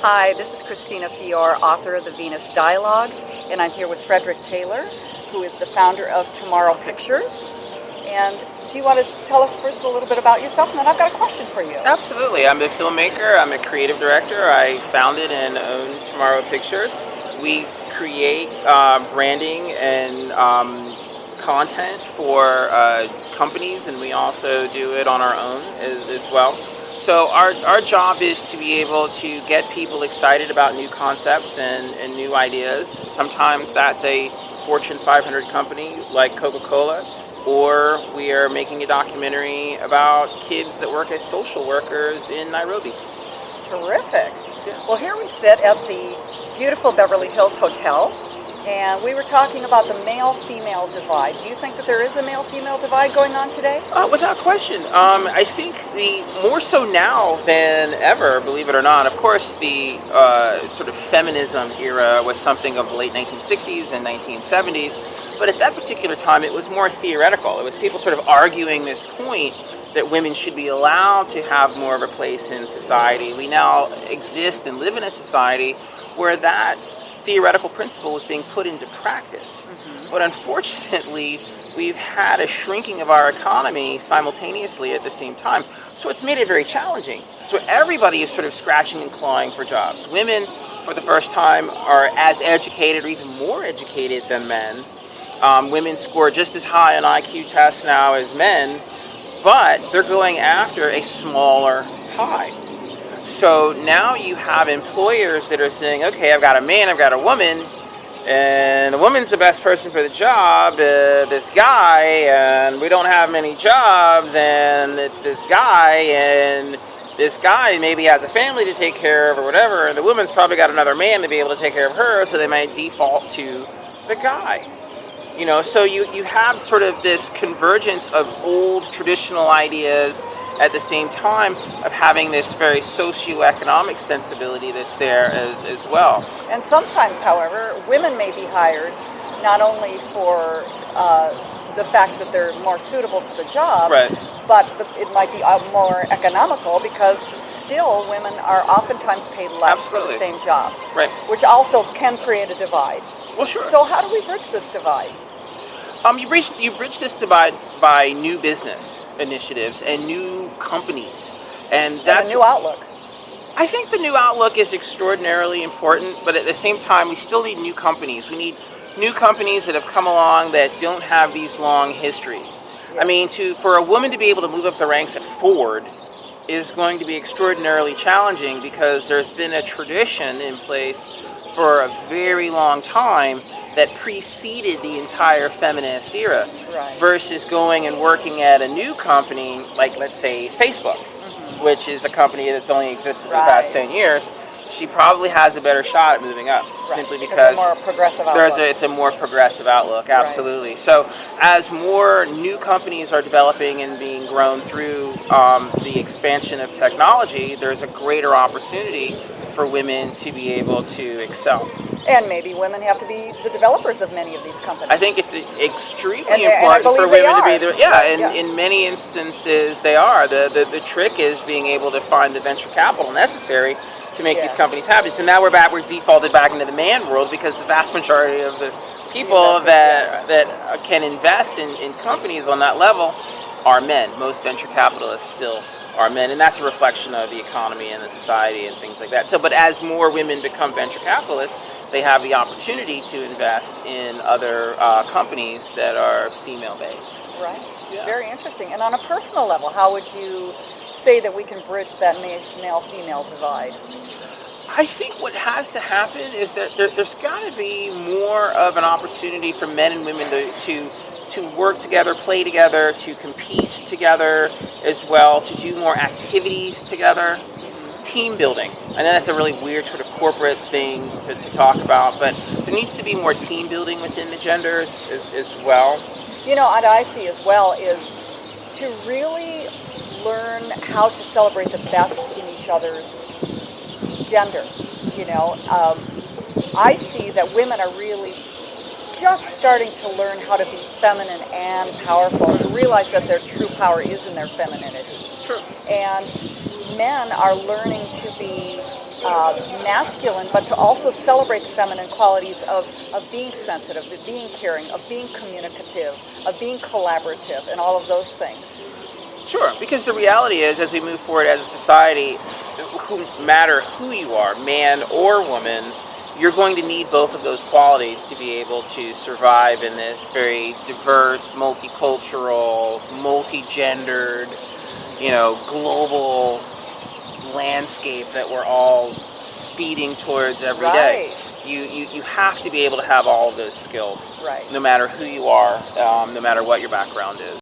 Hi, this is Christina Fior, author of the Venus Dialogues, and I'm here with Frederick Taylor, who is the founder of Tomorrow Pictures. And do you want to tell us first a little bit about yourself, and then I've got a question for you. Absolutely. I'm a filmmaker. I'm a creative director. I founded and own Tomorrow Pictures. We create branding and content for companies, and we also do it on our own as well. So our job is to be able to get people excited about new concepts and new ideas. Sometimes that's a Fortune 500 company like Coca-Cola, or we are making a documentary about kids that work as social workers in Nairobi. Terrific. Yeah. Well, here we sit at the beautiful Beverly Hills Hotel, and we were talking about the male-female divide. Do you think that there is a male-female divide going on today? Without question. I think more so now than ever, believe it or not. Of course, the sort of feminism era was something of the late 1960s and 1970s, but at that particular time it was more theoretical. It was people sort of arguing this point that women should be allowed to have more of a place in society. We now exist and live in a society where that theoretical principle is being put into practice. Mm-hmm. But unfortunately, we've had a shrinking of our economy simultaneously at the same time. So it's made it very challenging. So everybody is sort of scratching and clawing for jobs. Women, for the first time, are as educated or even more educated than men. Women score just as high on IQ tests now as men, but they're going after a smaller pie. So now you have employers that are saying, okay, I've got a man, I've got a woman, and the woman's the best person for the job, this guy, and we don't have many jobs, and it's this guy, and this guy maybe has a family to take care of or whatever, and the woman's probably got another man to be able to take care of her, so they might default to the guy. You know, so you have sort of this convergence of old traditional ideas at the same time of having this very socioeconomic sensibility that's there as well. And sometimes, however, women may be hired not only for the fact that they're more suitable to the job, right, but it might be more economical because still women are oftentimes paid less Absolutely. for the same job, right, which also can create a divide. Well, sure. So how do we bridge this divide? You bridge this divide by new business initiatives and new companies, and that's a new outlook. I think the new outlook is extraordinarily important, but at the same time we still need new companies. We need new companies that have come along that don't have these long histories. Yes. I mean, for a woman to be able to move up the ranks at Ford is going to be extraordinarily challenging because there's been a tradition in place for a very long time that preceded the entire feminist era, right, versus going and working at a new company like, let's say, Facebook, mm-hmm, which is a company that's only existed for the past 10 years. She probably has a better shot at moving up, simply because it's a more progressive outlook. Absolutely. Right. So as more new companies are developing and being grown through the expansion of technology, there's a greater opportunity for women to be able to excel. And maybe women have to be the developers of many of these companies. I think it's extremely important for women to be there. Yeah, and in many instances they are. The trick is being able to find the venture capital necessary to make these companies happen. So now we're defaulted back into the man world because the vast majority of the people that can invest in companies on that level are men. Most venture capitalists still are men, and that's a reflection of the economy and the society and things like that. So, but as more women become venture capitalists, they have the opportunity to invest in other companies that are female-based. Right. Yeah. Very interesting. And on a personal level, how would you say that we can bridge that male-female divide? I think what has to happen is that there's got to be more of an opportunity for men and women to work together, play together, to compete together as well, to do more activities together. Team building. I know that's a really weird sort of corporate thing to talk about, but there needs to be more team building within the genders as well. You know, what I see as well is to really learn how to celebrate the best in each other's gender. You know, I see that women are really just starting to learn how to be feminine and powerful, and to realize that their true power is in their femininity. True. And men are learning to be masculine, but to also celebrate the feminine qualities of being sensitive, of being caring, of being communicative, of being collaborative, and all of those things. Sure, because the reality is, as we move forward as a society, no matter who you are, man or woman, you're going to need both of those qualities to be able to survive in this very diverse, multicultural, multi-gendered, global landscape that we're all speeding towards every day. You have to be able to have all of those skills, right, no matter who you are, no matter what your background is.